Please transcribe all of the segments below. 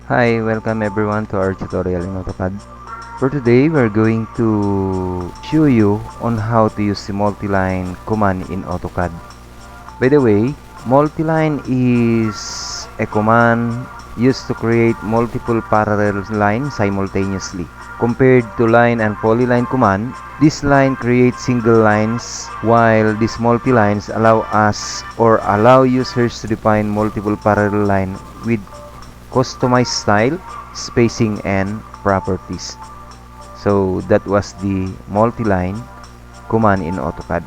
Hi, welcome everyone to our tutorial in AutoCAD. For today, we're going to show you on how to use the Multiline command in AutoCAD. By the way, Multiline is a command used to create multiple parallel lines simultaneously. Compared to line and polyline command, this line creates single lines, while these multilines allow users to define multiple parallel lines with customized style, spacing, and properties. So that was the multiline command in AutoCAD.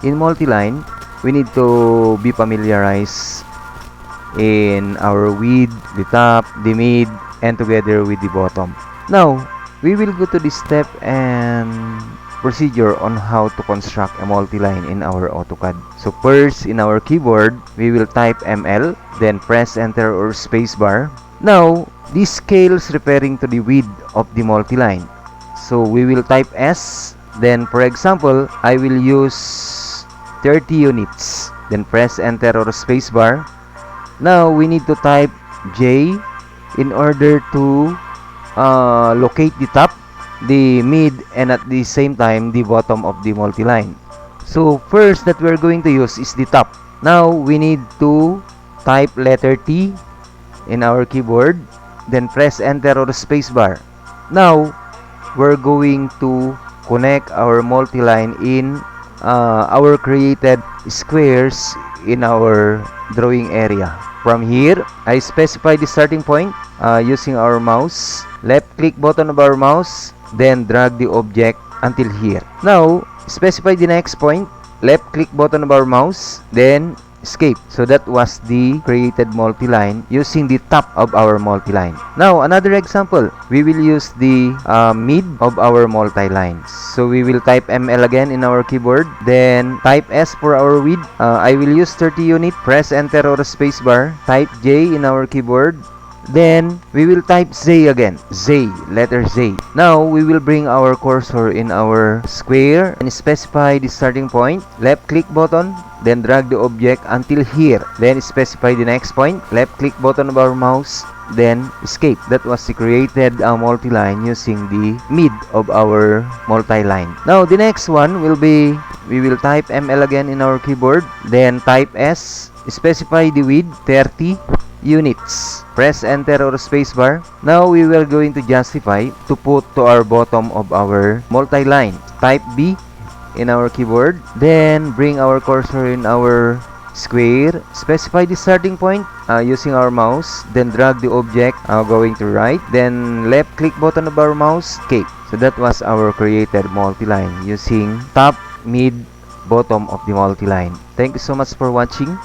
In multiline, we need to be familiarized in our width, the top, the mid, and together with the bottom. Now, we will go to the step and procedure on how to construct a multiline in our AutoCAD. So first, in our keyboard, we will type ML, then press enter or spacebar. Now, this scales referring to the width of the multiline. So we will type S, then for example, I will use 30 units. Then press enter or spacebar. Now we need to type J in order to locate the top, the mid, and at the same time the bottom of the multiline. So first that we're going to use is the top. Now we need to type letter T in our keyboard, then press enter or spacebar. Now we're going to connect our multiline in our created squares in our drawing area. From here, I specify the starting point using our mouse. Left click button of our mouse, then drag the object until here. Now, specify the next point. Left click button of our mouse, then escape. So that was the created multiline using the top of our multiline. Now another example, we will use the mid of our multiline. So we will type ML again in our keyboard, then type S for our width. I will use 30 unit, press enter or spacebar, type J in our keyboard, then we will type Z again, letter Z. Now we will bring our cursor in our square and specify the starting point. Left click button, then drag the object until here, then specify the next point. Left click button of our mouse, then escape. That was the created multiline using the mid of our multiline. Now the next one will be, we will type ML again in our keyboard, then type S, specify the width 30 units, press enter or spacebar. Now we will going to justify to put to our bottom of our multiline. Type B in our keyboard, then bring our cursor in our square, specify the starting point using our mouse, then drag the object going to right, then left click button of our mouse, escape. So that was our created multiline using top, mid, bottom of the multiline. Thank you so much for watching.